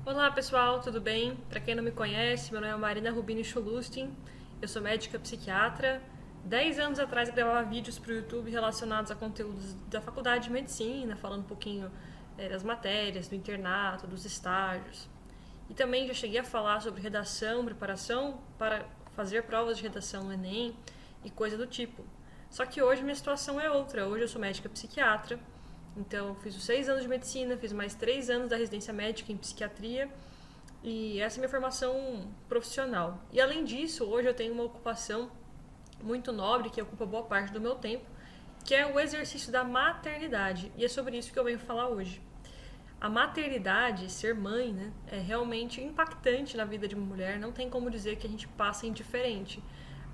Olá pessoal, tudo bem? Para quem não me conhece, meu nome é Marina Rubini Cholustin, eu sou médica psiquiatra. 10 anos atrás eu gravava vídeos para o YouTube relacionados a conteúdos da faculdade de medicina, falando um pouquinho das matérias, do internato, dos estágios. E também já cheguei a falar sobre redação, preparação para fazer provas de redação no Enem e coisa do tipo. Só que hoje minha situação é outra, hoje eu sou médica psiquiatra. Então, fiz os 6 anos de medicina, fiz mais 3 anos da residência médica em psiquiatria e essa é a minha formação profissional. E além disso, hoje eu tenho uma ocupação muito nobre que ocupa boa parte do meu tempo, que é o exercício da maternidade. E é sobre isso que eu venho falar hoje. A maternidade, ser mãe, né, é realmente impactante na vida de uma mulher, não tem como dizer que a gente passa indiferente.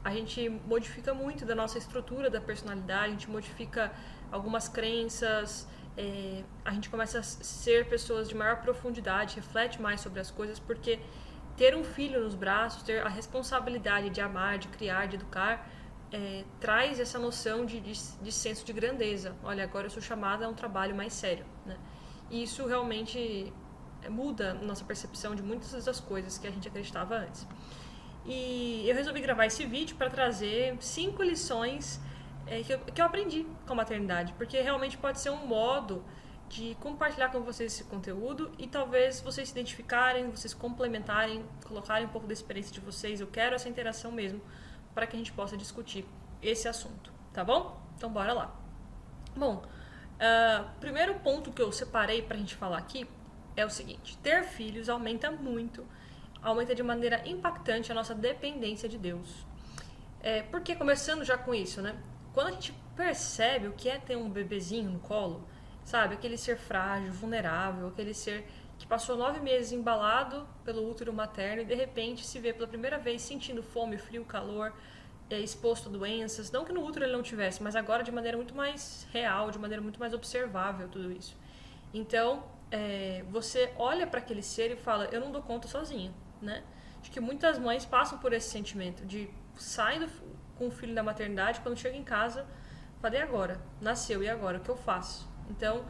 A gente modifica muito da nossa estrutura, da personalidade, a gente modifica algumas crenças, a gente começa a ser pessoas de maior profundidade, reflete mais sobre as coisas, porque ter um filho nos braços, ter a responsabilidade de amar, de criar, de educar, traz essa noção de senso de grandeza. Olha, agora eu sou chamada a um trabalho mais sério, né? E isso realmente muda a nossa percepção de muitas das coisas que a gente acreditava antes. E eu resolvi gravar esse vídeo para trazer 5 lições que eu aprendi com a maternidade, porque realmente pode ser um modo de compartilhar com vocês esse conteúdo e talvez vocês se identificarem, vocês complementarem, colocarem um pouco da experiência de vocês. Eu quero essa interação mesmo para que a gente possa discutir esse assunto, tá bom? Então bora lá. Bom, primeiro ponto que eu separei para a gente falar aqui é o seguinte: ter filhos aumenta de maneira impactante a nossa dependência de Deus. Porque começando já com isso, né? Quando a gente percebe o que é ter um bebezinho no colo, sabe? Aquele ser frágil, vulnerável, aquele ser que passou 9 meses embalado pelo útero materno e de repente se vê pela primeira vez sentindo fome, frio, calor, exposto a doenças. Não que no útero ele não tivesse, mas agora de maneira muito mais real, de maneira muito mais observável tudo isso. Então, você olha para aquele ser e fala, eu não dou conta sozinho, né? Acho que muitas mães passam por esse sentimento de sair com o filho da maternidade, quando chega em casa, fala, e agora? Nasceu, e agora? O que eu faço? Então,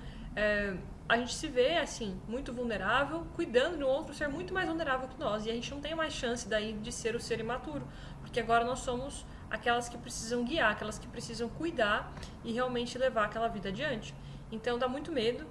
a gente se vê, assim, muito vulnerável, cuidando de um outro ser muito mais vulnerável que nós, e a gente não tem mais chance daí de ser o ser imaturo, porque agora nós somos aquelas que precisam guiar, aquelas que precisam cuidar e realmente levar aquela vida adiante. Então dá muito medo,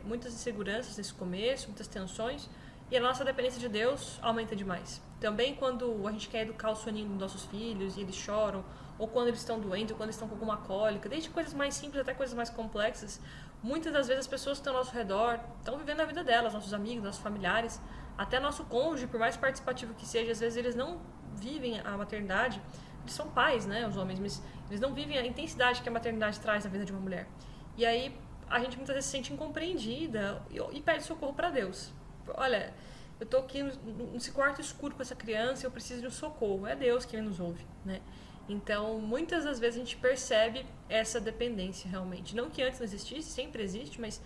muitas inseguranças nesse começo, muitas tensões, e a nossa dependência de Deus aumenta demais. Também quando a gente quer educar o soninho dos nossos filhos e eles choram, ou quando eles estão doentes, ou quando eles estão com alguma cólica, desde coisas mais simples até coisas mais complexas, muitas das vezes as pessoas que estão ao nosso redor estão vivendo a vida delas, nossos amigos, nossos familiares, até nosso cônjuge, por mais participativo que seja, às vezes eles não vivem a maternidade, eles são pais, né, os homens, mas eles não vivem a intensidade que a maternidade traz na vida de uma mulher. E aí a gente muitas vezes se sente incompreendida e pede socorro para Deus. Olha, eu tô aqui nesse quarto escuro com essa criança e eu preciso de um socorro. É Deus quem nos ouve, né? Então, muitas das vezes a gente percebe essa dependência realmente. Não que antes não existisse, sempre existe, mas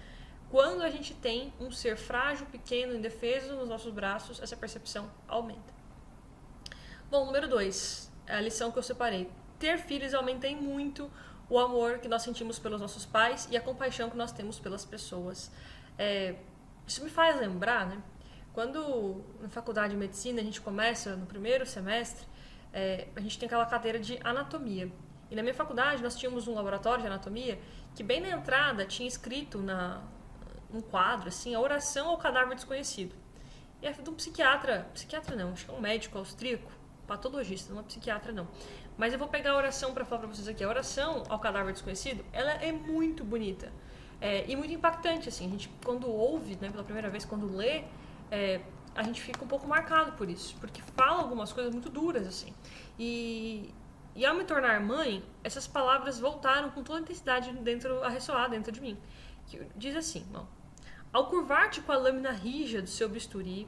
quando a gente tem um ser frágil, pequeno, indefeso nos nossos braços, essa percepção aumenta. Bom, número 2, a lição que eu separei. Ter filhos aumenta muito o amor que nós sentimos pelos nossos pais e a compaixão que nós temos pelas pessoas. Isso me faz lembrar, né? Quando na faculdade de medicina a gente começa no primeiro semestre, a gente tem aquela cadeira de anatomia. E na minha faculdade nós tínhamos um laboratório de anatomia que bem na entrada tinha escrito num quadro assim, a oração ao cadáver desconhecido. E é de um psiquiatra não, acho que é um médico austríaco, patologista, não é psiquiatra não. Mas eu vou pegar a oração para falar para vocês aqui. A oração ao cadáver desconhecido, ela é muito bonita. E muito impactante, assim. A gente, quando ouve, né, pela primeira vez, quando lê, a gente fica um pouco marcado por isso. Porque fala algumas coisas muito duras, assim. E ao me tornar mãe, essas palavras voltaram com toda a intensidade a ressoar dentro de mim. Que diz assim, ó, ao curvar-te com a lâmina rija do seu bisturi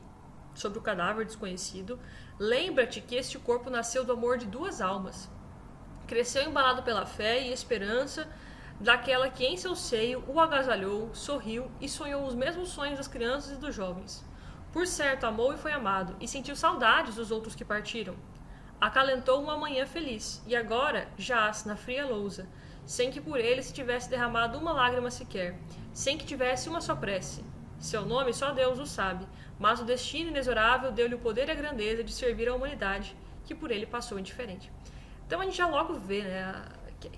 sobre o cadáver desconhecido, lembra-te que este corpo nasceu do amor de 2 almas. Cresceu embalado pela fé e esperança daquela que em seu seio o agasalhou, sorriu e sonhou os mesmos sonhos das crianças e dos jovens. Por certo, amou e foi amado, e sentiu saudades dos outros que partiram. Acalentou uma manhã feliz, e agora jaz na fria lousa, sem que por ele se tivesse derramado uma lágrima sequer, sem que tivesse uma só prece, Seu nome só Deus o sabe, mas o destino inexorável deu-lhe o poder e a grandeza de servir a humanidade, que por ele passou indiferente. Então a gente já logo vê, né,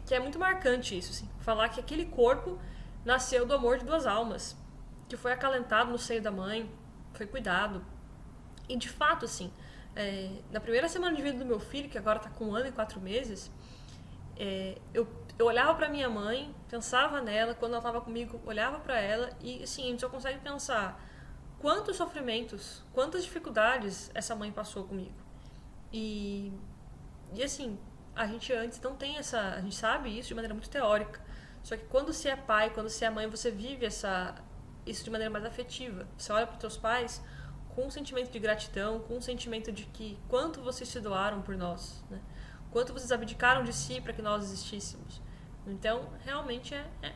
que é muito marcante isso, assim, falar que aquele corpo nasceu do amor de duas almas, que foi acalentado no seio da mãe, foi cuidado. E de fato, assim, na primeira semana de vida do meu filho, que agora está com 1 ano e 4 meses, eu olhava para minha mãe, pensava nela, quando ela estava comigo, olhava para ela e, assim, a gente só consegue pensar quantos sofrimentos, quantas dificuldades essa mãe passou comigo. E assim, a gente antes não tem essa... A gente sabe isso de maneira muito teórica. Só que quando você é pai, quando você é mãe, você vive isso de maneira mais afetiva. Você olha para os seus pais com um sentimento de gratidão, com um sentimento de que quanto vocês se doaram por nós, né? Quanto vocês abdicaram de si para que nós existíssemos. Então, realmente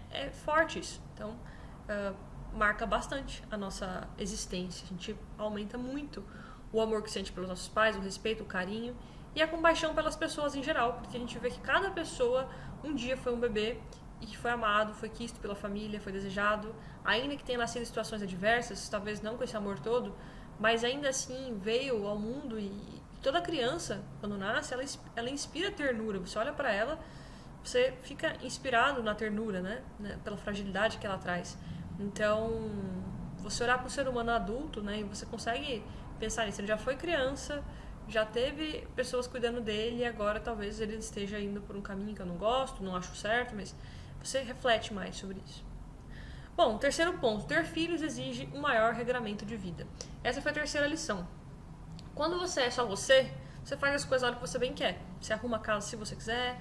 é forte isso. Então, marca bastante a nossa existência. A gente aumenta muito o amor que sente pelos nossos pais, o respeito, o carinho e a compaixão pelas pessoas em geral, porque a gente vê que cada pessoa um dia foi um bebê e que foi amado, foi quisto pela família, foi desejado, ainda que tenha nascido em situações adversas, talvez não com esse amor todo, mas ainda assim veio ao mundo e toda criança, quando nasce, ela inspira ternura. Você olha para ela, você fica inspirado na ternura, né? Pela fragilidade que ela traz. Então, você olhar para o ser humano adulto, né? E você consegue pensar nisso. Ele já foi criança, já teve pessoas cuidando dele e agora talvez ele esteja indo por um caminho que eu não gosto, não acho certo, mas você reflete mais sobre isso. Bom, terceiro ponto. Ter filhos exige um maior regramento de vida. Essa foi a terceira lição. Quando você é só você faz as coisas na hora que você bem quer. Você arruma a casa se você quiser,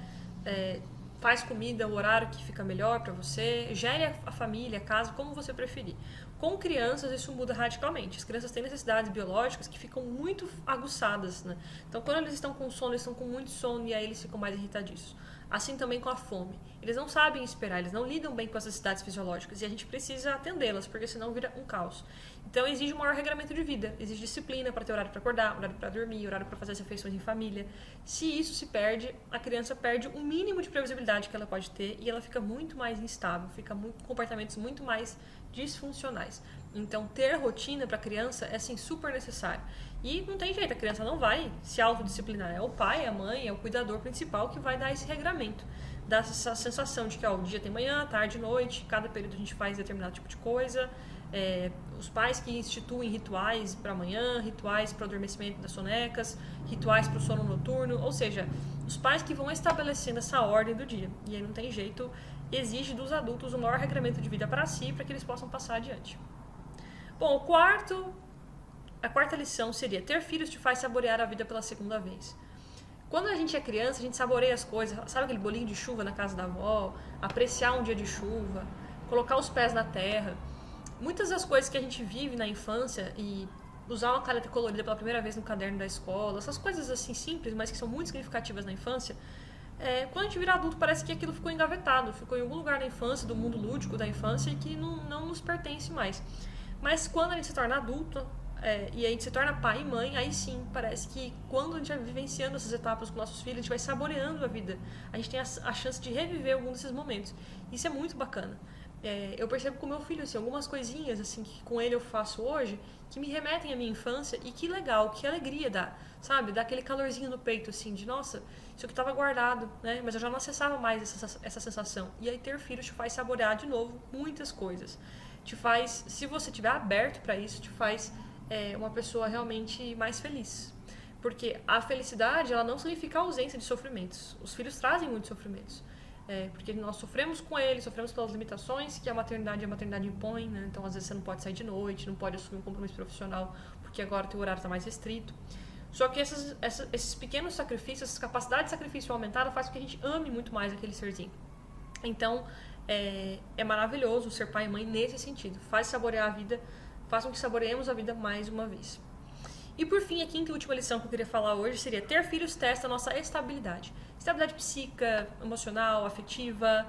faz comida, o horário que fica melhor para você, gere a família, a casa, como você preferir. Com crianças, isso muda radicalmente. As crianças têm necessidades biológicas que ficam muito aguçadas, né? Então, quando eles estão com sono, eles estão com muito sono e aí eles ficam mais irritadiços. Assim também com a fome. Eles não sabem esperar, eles não lidam bem com as necessidades fisiológicas e a gente precisa atendê-las, porque senão vira um caos. Então exige um maior regramento de vida, exige disciplina para ter horário para acordar, horário para dormir, horário para fazer as refeições em família. Se isso se perde, a criança perde o mínimo de previsibilidade que ela pode ter e ela fica muito mais instável, fica com comportamentos muito mais disfuncionais. Então ter rotina para a criança é assim super necessário. E não tem jeito, a criança não vai se autodisciplinar. É o pai, a mãe, é o cuidador principal que vai dar esse regramento. Dá essa sensação de que o dia tem manhã, tarde, noite, cada período a gente faz determinado tipo de coisa. Os pais que instituem rituais para amanhã, rituais para o adormecimento das sonecas, rituais para o sono noturno. Ou seja, os pais que vão estabelecendo essa ordem do dia. E aí não tem jeito, exige dos adultos um maior regramento de vida para si, para que eles possam passar adiante. Bom, a quarta lição seria: ter filhos te faz saborear a vida pela segunda vez. Quando a gente é criança, a gente saboreia as coisas. Sabe aquele bolinho de chuva na casa da avó? Apreciar um dia de chuva, colocar os pés na terra. Muitas das coisas que a gente vive na infância e usar uma caneta colorida pela primeira vez no caderno da escola, essas coisas assim simples, mas que são muito significativas na infância, quando a gente vira adulto parece que aquilo ficou engavetado, ficou em algum lugar da infância, do mundo lúdico da infância e que não nos pertence mais. Mas quando a gente se torna adulto e a gente se torna pai e mãe, aí sim, parece que quando a gente vai vivenciando essas etapas com nossos filhos, a gente vai saboreando a vida. A gente tem a chance de reviver algum desses momentos. Isso é muito bacana. Eu percebo com o meu filho, assim, algumas coisinhas assim, que com ele eu faço hoje, que me remetem à minha infância e que legal, que alegria dá, sabe? Dá aquele calorzinho no peito, assim, de nossa, isso aqui estava guardado, né? Mas eu já não acessava mais essa sensação. E aí ter filhos te faz saborear de novo muitas coisas. Te faz, se você estiver aberto para isso, te faz uma pessoa realmente mais feliz. Porque a felicidade, ela não significa a ausência de sofrimentos. Os filhos trazem muitos sofrimentos. Porque nós sofremos com eles, sofremos pelas limitações que a maternidade impõe, né? Então às vezes você não pode sair de noite, não pode assumir um compromisso profissional, porque agora o teu horário está mais restrito. Só que esses pequenos sacrifícios, essa capacidade de sacrifício aumentada faz com que a gente ame muito mais aquele serzinho. Então é maravilhoso ser pai e mãe nesse sentido. Faz saborear a vida, faz com que saboreemos a vida mais uma vez. E por fim, a quinta e última lição que eu queria falar hoje seria: ter filhos testa a nossa estabilidade. Estabilidade psíquica, emocional, afetiva.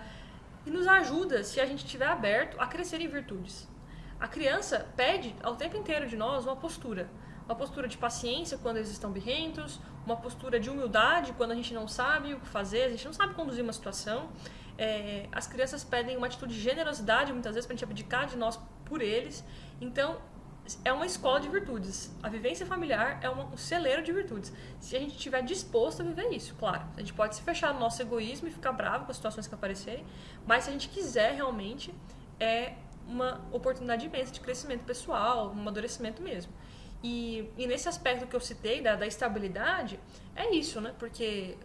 E nos ajuda, se a gente estiver aberto, a crescer em virtudes. A criança pede ao tempo inteiro de nós uma postura. Uma postura de paciência quando eles estão birrentos, uma postura de humildade quando a gente não sabe o que fazer, a gente não sabe conduzir uma situação. As crianças pedem uma atitude de generosidade muitas vezes para a gente abdicar de nós por eles. Então, é uma escola de virtudes. A vivência familiar é um celeiro de virtudes. Se a gente estiver disposto a viver isso, claro. A gente pode se fechar no nosso egoísmo e ficar bravo com as situações que aparecerem, mas se a gente quiser realmente, é uma oportunidade imensa de crescimento pessoal, um amadurecimento mesmo. E nesse aspecto que eu citei, da estabilidade, é isso, né? Porque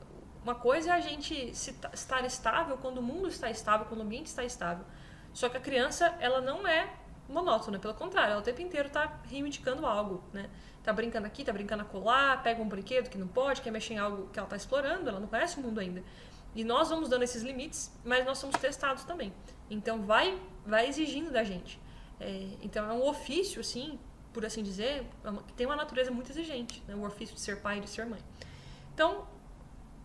uma coisa é a gente estar estável quando o mundo está estável, quando o ambiente está estável. Só que a criança, ela não é monótona, pelo contrário, ela o tempo inteiro tá reivindicando algo, né? Tá brincando aqui, tá brincando acolá, pega um brinquedo que não pode, quer mexer em algo que ela tá explorando, ela não conhece o mundo ainda. E nós vamos dando esses limites, mas nós somos testados também. Então vai exigindo da gente. Então é um ofício, assim, por assim dizer, que tem uma natureza muito exigente, né? O ofício de ser pai e de ser mãe. Então,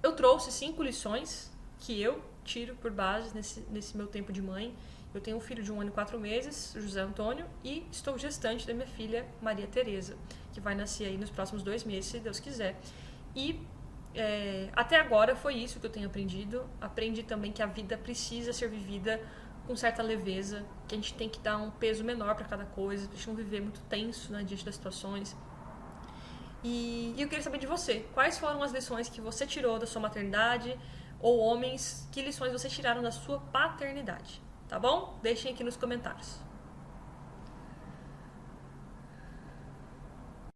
eu trouxe 5 lições que eu tiro por base nesse meu tempo de mãe. Eu tenho um filho de 1 ano e 4 meses, José Antônio, e estou gestante da minha filha, Maria Tereza, que vai nascer aí nos próximos 2 meses, se Deus quiser. E até agora foi isso que eu tenho aprendido. Aprendi também que a vida precisa ser vivida com certa leveza, que a gente tem que dar um peso menor para cada coisa, pra gente não viver muito tenso, né, diante das situações. E eu queria saber de você, quais foram as lições que você tirou da sua maternidade, ou homens, que lições você tiraram da sua paternidade, tá bom? Deixem aqui nos comentários.